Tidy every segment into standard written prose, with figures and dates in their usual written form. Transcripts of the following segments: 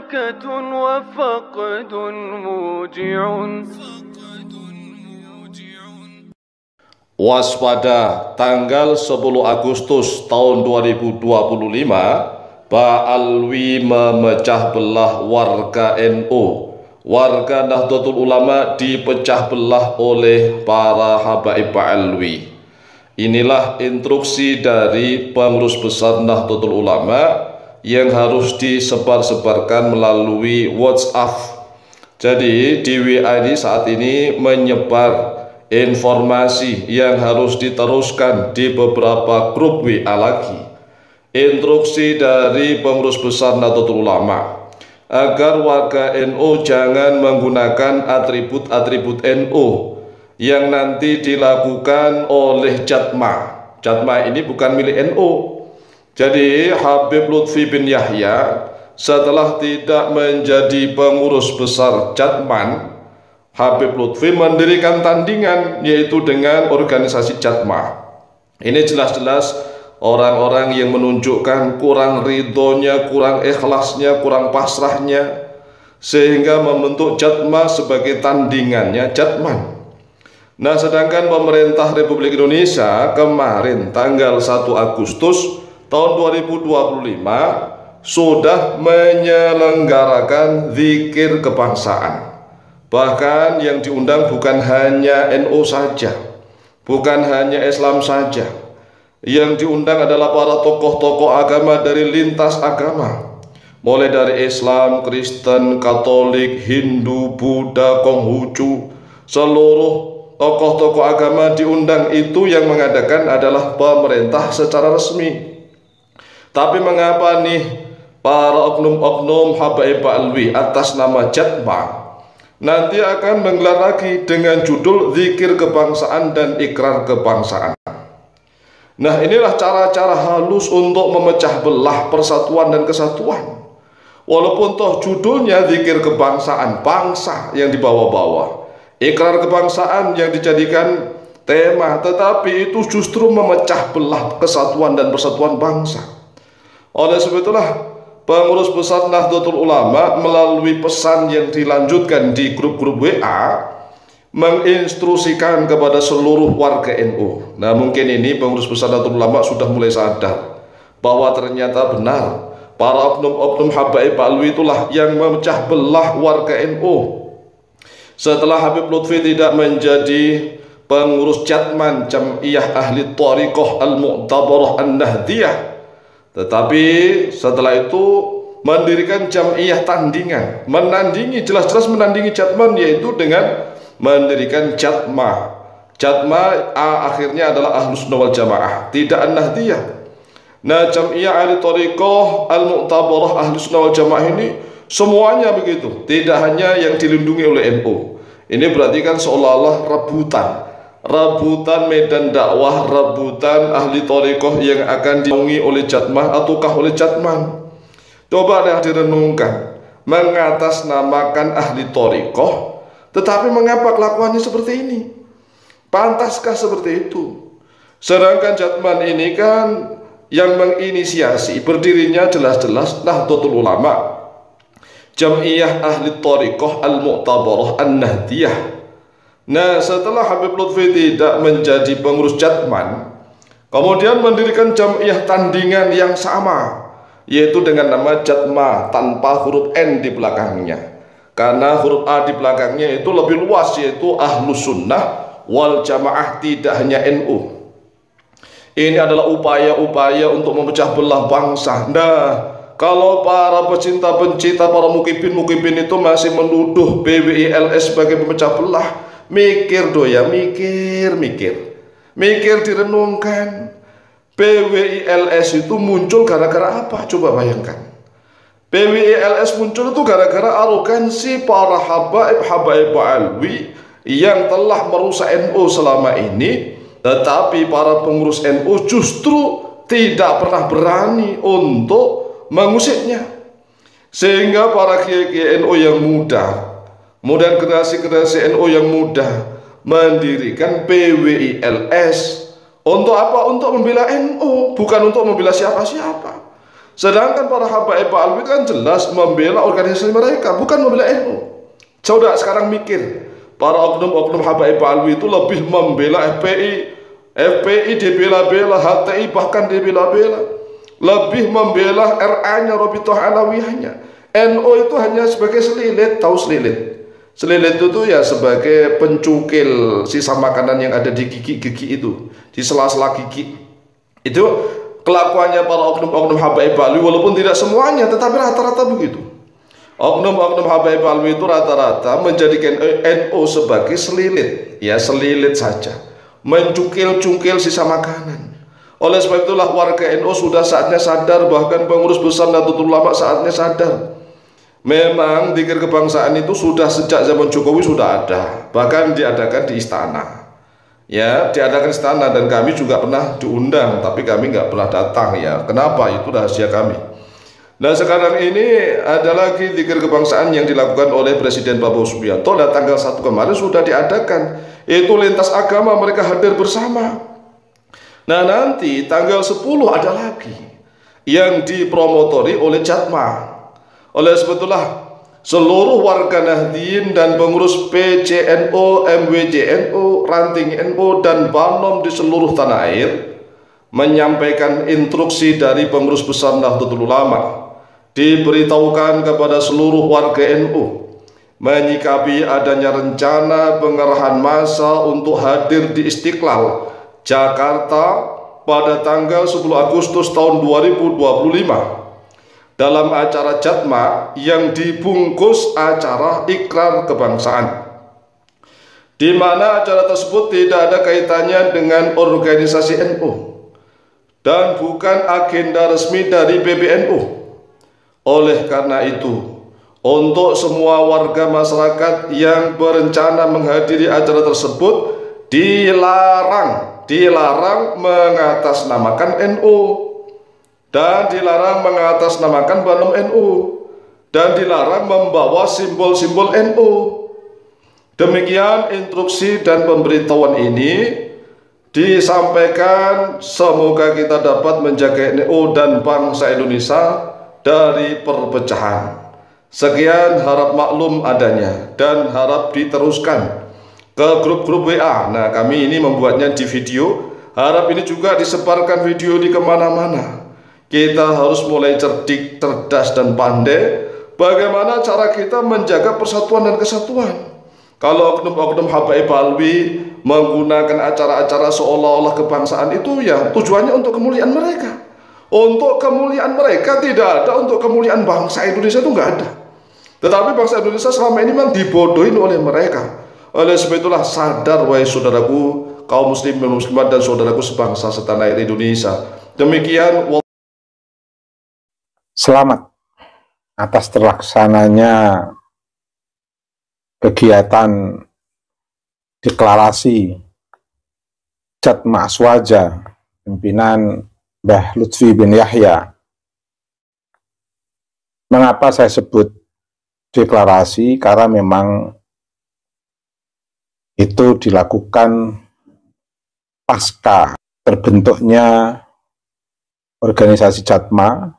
بركة وفقد موجع. Waspada tanggal 10 Agustus tahun 2025, Pak Alwi memecah belah warga NU. Warga Nahdlatul Ulama dipecah belah oleh para habaib Pak Alwi. Inilah instruksi dari pengurus besar Nahdlatul Ulama yang harus disebar-sebarkan melalui WhatsApp. Jadi di WA ini saat ini menyebar informasi yang harus diteruskan di beberapa grup WA lagi. Instruksi dari pengurus besar Nahdlatul Ulama agar warga NU jangan menggunakan atribut-atribut NU yang nanti dilakukan oleh Jatma. Jatma ini bukan milik NU. Jadi Habib Lutfi bin Yahya setelah tidak menjadi pengurus besar Jatman, Habib Lutfi mendirikan tandingan yaitu dengan organisasi Jatma. Ini jelas-jelas orang-orang yang menunjukkan kurang ridhonya, kurang ikhlasnya, kurang pasrahnya, sehingga membentuk Jatma sebagai tandingannya Jatman. Nah, sedangkan pemerintah Republik Indonesia kemarin tanggal 1 Agustus tahun 2025 sudah menyelenggarakan zikir kebangsaan. Bahkan yang diundang bukan hanya NU saja, bukan hanya Islam saja. Yang diundang adalah para tokoh-tokoh agama dari lintas agama, mulai dari Islam, Kristen, Katolik, Hindu, Buddha, Konghucu. Seluruh tokoh-tokoh agama diundang. Itu yang mengadakan adalah pemerintah secara resmi. Tapi mengapa nih para oknum-oknum habaib Pak Alwi atas nama Jatma nanti akan menggelar lagi dengan judul zikir kebangsaan dan ikrar kebangsaan? Nah, inilah cara-cara halus untuk memecah belah persatuan dan kesatuan. Walaupun toh judulnya zikir kebangsaan, bangsa yang dibawa-bawa, ikrar kebangsaan yang dijadikan tema, tetapi itu justru memecah belah kesatuan dan persatuan bangsa. Oleh sebab itulah pengurus besar Nahdlatul Ulama melalui pesan yang dilanjutkan di grup-grup WA menginstruksikan kepada seluruh warga NU. Nah, mungkin ini pengurus besar Nahdlatul Ulama sudah mulai sadar bahwa ternyata benar para oknum-oknum habaib Pak Alwi itulah yang memecah belah warga NU. Setelah Habib Lutfi tidak menjadi pengurus Jatman, Jam'iyah Ahli Thariqah Al-Mu'tabarah An-Nahdiyah, tetapi setelah itu mendirikan Jam'iyah tandingan, menandingi, jelas-jelas menandingi Jatman, yaitu dengan mendirikan Jatma. Jatma akhirnya adalah Ahlus Sunnah wal Jamaah, tidak An-Nahdiyah. Nah, Jam'iyah Ahli Thariqah Al-Mu'tabarah Ahlus Sunnah wal Jamaah ini semuanya begitu, tidak hanya yang dilindungi oleh NU. Ini berarti kan seolah-olah rebutan medan dakwah, rebutan ahli thariqah yang akan dilindungi oleh Jatmah ataukah oleh Jatman. Coba deh direnungkan, mengatasnamakan ahli thariqah, tetapi mengapa kelakuannya seperti ini? Pantaskah seperti itu? Sedangkan Jatman ini kan yang menginisiasi berdirinya jelas-jelas Nahdlatul Ulama, Jam'iyah Ahli Thariqah Al-Mu'tabarah An-Nahdiyah. Nah, setelah Habib Lutfi tidak menjadi pengurus Jatman, kemudian mendirikan Jam'iyah tandingan yang sama, yaitu dengan nama Jatma tanpa huruf N di belakangnya. Karena huruf A di belakangnya itu lebih luas, yaitu Ahlus Sunnah wal Jamaah, tidak hanya NU. Ini adalah upaya-upaya untuk memecah belah bangsa. Nah, kalau para pecinta-pecinta, para mukibin itu masih menuduh PWILS sebagai pemecah belah, mikir doya, mikir direnungkan. PWILS itu muncul gara-gara apa? Coba bayangkan. PWILS muncul itu gara-gara arogansi para habaib Pak Alwi yang telah merusak NU selama ini, tetapi para pengurus NU justru tidak pernah berani untuk mengusiknya, sehingga para kiai NU yang muda, kemudian generasi NU yang muda mendirikan PWILS untuk apa? Untuk membela NU, bukan untuk membela siapa-siapa. Sedangkan para habaib Alwi kan jelas membela organisasi mereka, bukan membela NU. Coba sekarang mikir, para oknum-oknum habaib Alwi itu lebih membela FPI dibela-bela, HTI bahkan dibela-bela, lebih membela RA-nya, Robitoh Alawiyahnya. NU itu hanya sebagai selilit, tahu selilit? Selilit itu tuh ya sebagai pencukil sisa makanan yang ada di gigi-gigi itu, di sela-sela gigi. Itu kelakuannya para oknum-oknum habaib Alwi, walaupun tidak semuanya, tetapi rata-rata begitu. Oknum-oknum habaib Alwi itu rata-rata menjadikan NU sebagai selilit, ya selilit saja, mencukil-cukil sisa makanan. Oleh sebab itulah warga NU sudah saatnya sadar, bahkan pengurus besar Nahdlatul Ulama saatnya sadar. Memang zikir kebangsaan itu sudah sejak zaman Jokowi sudah ada, bahkan diadakan di istana. Ya, diadakan istana, dan kami juga pernah diundang, tapi kami nggak pernah datang ya. Kenapa? Itu rahasia kami. Nah, sekarang ini ada lagi zikir kebangsaan yang dilakukan oleh Presiden Prabowo Subianto, dan tanggal 1 kemarin sudah diadakan. Itu lintas agama mereka hadir bersama. Nah, nanti tanggal 10 ada lagi yang dipromotori oleh Jatma. Oleh sebetulnya seluruh warga Nahdien dan pengurus PCNU, MWJNU, Ranting NU, dan Banom di seluruh tanah air menyampaikan instruksi dari pengurus besar Nahdlatul Ulama, diberitahukan kepada seluruh warga NU menyikapi adanya rencana pengerahan massa untuk hadir di Istiqlal, Jakarta pada tanggal 10 Agustus tahun 2025 dalam acara Jatma yang dibungkus acara ikrar kebangsaan, di mana acara tersebut tidak ada kaitannya dengan organisasi NU dan bukan agenda resmi dari PBNU. Oleh karena itu, untuk semua warga masyarakat yang berencana menghadiri acara tersebut dilarang mengatasnamakan NU, dan dilarang mengatasnamakan Banom NU, dan dilarang membawa simbol-simbol NU. Demikian instruksi dan pemberitahuan ini disampaikan, semoga kita dapat menjaga NU dan bangsa Indonesia dari perpecahan. Sekian, harap maklum adanya dan harap diteruskan ke grup-grup WA. Nah, kami ini membuatnya di video, harap ini juga disebarkan video di kemana-mana. Kita harus mulai cerdik, cerdas, dan pandai bagaimana cara kita menjaga persatuan dan kesatuan. Kalau oknum-oknum habaib Alwi menggunakan acara-acara seolah-olah kebangsaan itu, ya tujuannya untuk kemuliaan mereka. Untuk kemuliaan mereka, tidak ada untuk kemuliaan bangsa Indonesia, itu nggak ada. Tetapi bangsa Indonesia selama ini memang dibodohin oleh mereka. Oleh sebab itulah sadar, wahai saudaraku, kaum muslim dan muslimat, dan saudaraku sebangsa setanah air Indonesia. Demikian. Selamat atas terlaksananya kegiatan deklarasi Jatma Aswaja pimpinan Mbah Lutfi bin Yahya. Mengapa saya sebut deklarasi? Karena memang itu dilakukan pasca terbentuknya organisasi Jatma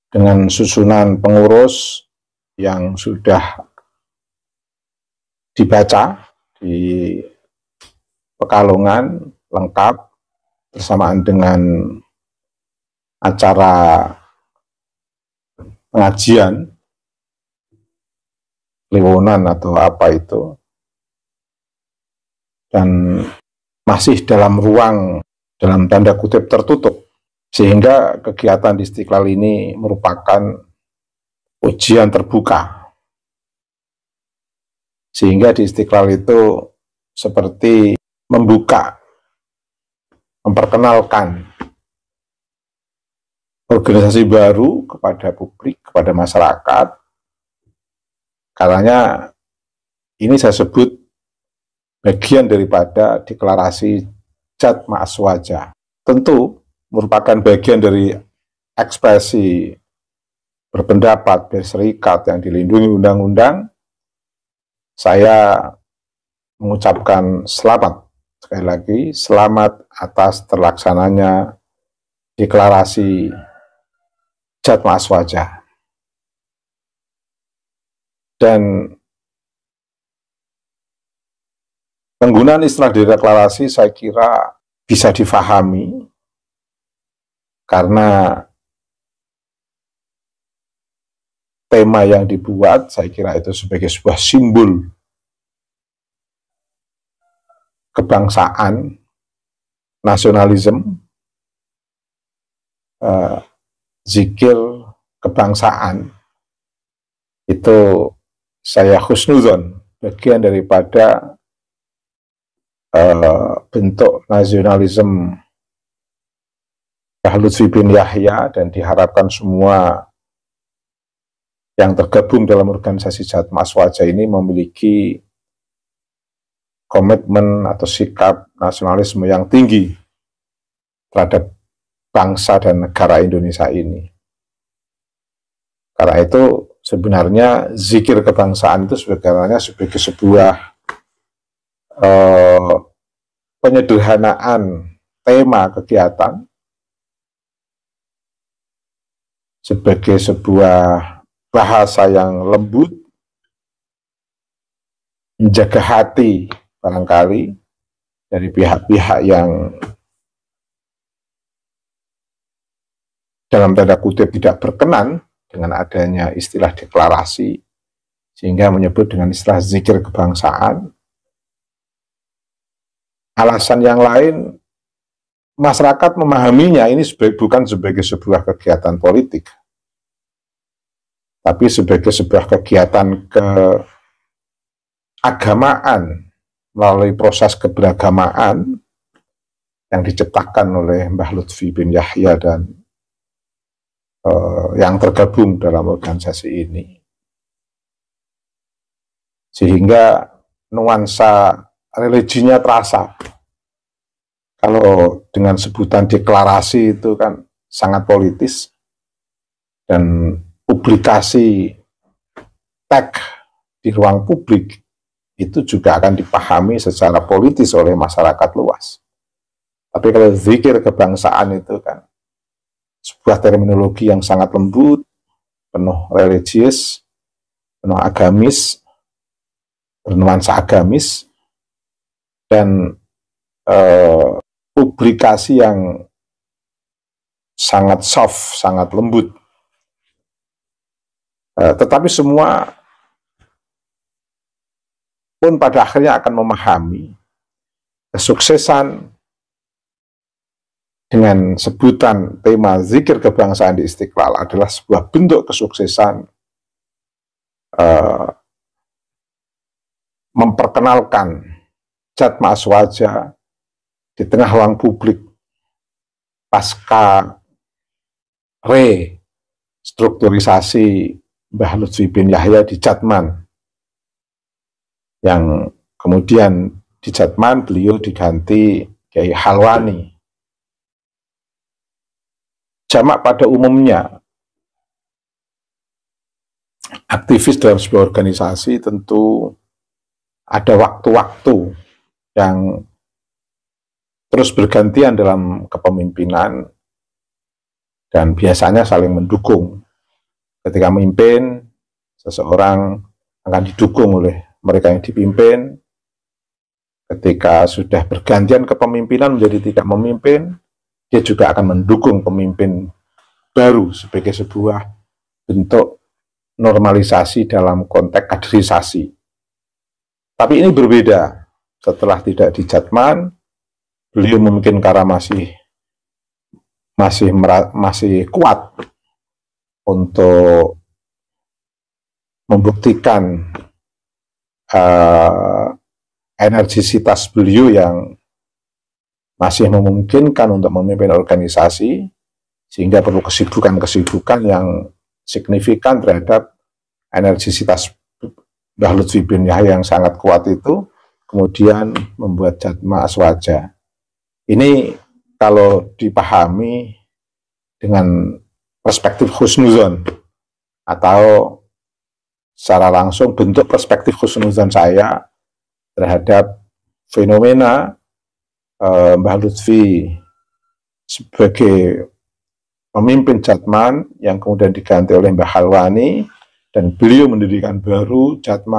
dengan susunan pengurus yang sudah dibaca di Pekalongan lengkap, bersamaan dengan acara pengajian Liwonan atau apa itu, dan masih dalam ruang dalam tanda kutip tertutup, sehingga kegiatan di Istiqlal ini merupakan ujian terbuka. Sehingga di Istiqlal itu seperti membuka, memperkenalkan organisasi baru kepada publik, kepada masyarakat. Karena ini saya sebut bagian daripada deklarasi Jatma Aswaja. Tentu merupakan bagian dari ekspresi berpendapat, berserikat yang dilindungi undang-undang. Saya mengucapkan selamat, sekali lagi, selamat atas terlaksananya deklarasi Jatma Aswaja. Dan penggunaan istilah deklarasi saya kira bisa difahami karena tema yang dibuat saya kira itu sebagai sebuah simbol kebangsaan, nasionalisme, zikir kebangsaan, itu saya husnuzon bagian daripada bentuk nasionalisme Mbah Lutfi bin Yahya, dan diharapkan semua yang tergabung dalam organisasi Jatma Aswaja ini memiliki komitmen atau sikap nasionalisme yang tinggi terhadap bangsa dan negara Indonesia ini. Karena itu sebenarnya zikir kebangsaan itu sebenarnya sebagai sebuah penyederhanaan tema kegiatan, sebagai sebuah bahasa yang lembut, menjaga hati barangkali dari pihak-pihak yang dalam tanda kutip tidak berkenan dengan adanya istilah deklarasi, sehingga menyebut dengan istilah zikir kebangsaan. Alasan yang lain, masyarakat memahaminya ini bukan sebagai sebuah kegiatan politik, tapi sebagai sebuah kegiatan keagamaan melalui proses keberagamaan yang diciptakan oleh Mbah Lutfi bin Yahya dan yang tergabung dalam organisasi ini. Sehingga nuansa religinya terasa. Kalau dengan sebutan deklarasi itu kan sangat politis, dan publikasi teks di ruang publik itu juga akan dipahami secara politis oleh masyarakat luas. Tapi kalau zikir kebangsaan itu kan sebuah terminologi yang sangat lembut, penuh religius, penuh agamis, bernuansa agamis, dan publikasi yang sangat soft, sangat lembut. Tetapi semua pun pada akhirnya akan memahami kesuksesan dengan sebutan tema zikir kebangsaan di Istiqlal adalah sebuah bentuk kesuksesan memperkenalkan Jatma Aswaja di tengah ruang publik pasca restrukturisasi Mbah Lutfi bin Yahya di Jatman, yang kemudian di Jatman beliau diganti Kiai Halwani. Jamak pada umumnya, aktivis dalam sebuah organisasi tentu ada waktu-waktu yang terus bergantian dalam kepemimpinan dan biasanya saling mendukung. Ketika memimpin, seseorang akan didukung oleh mereka yang dipimpin. Ketika sudah bergantian kepemimpinan menjadi tidak memimpin, dia juga akan mendukung pemimpin baru sebagai sebuah bentuk normalisasi dalam konteks kaderisasi. Tapi ini berbeda. Setelah tidak di Jatman, beliau mungkin karena masih kuat untuk membuktikan energisitas beliau yang masih memungkinkan untuk memimpin organisasi, sehingga perlu kesibukan-kesibukan yang signifikan terhadap energisitas Mbah Lutfi bin Yahya yang sangat kuat itu, kemudian membuat Jatma Aswaja. Ini kalau dipahami dengan perspektif husnuzon, atau secara langsung bentuk perspektif husnuzon saya terhadap fenomena Mbah Lutfi sebagai memimpin Jatman yang kemudian diganti oleh Mbah Halwani, dan beliau mendirikan baru Jatman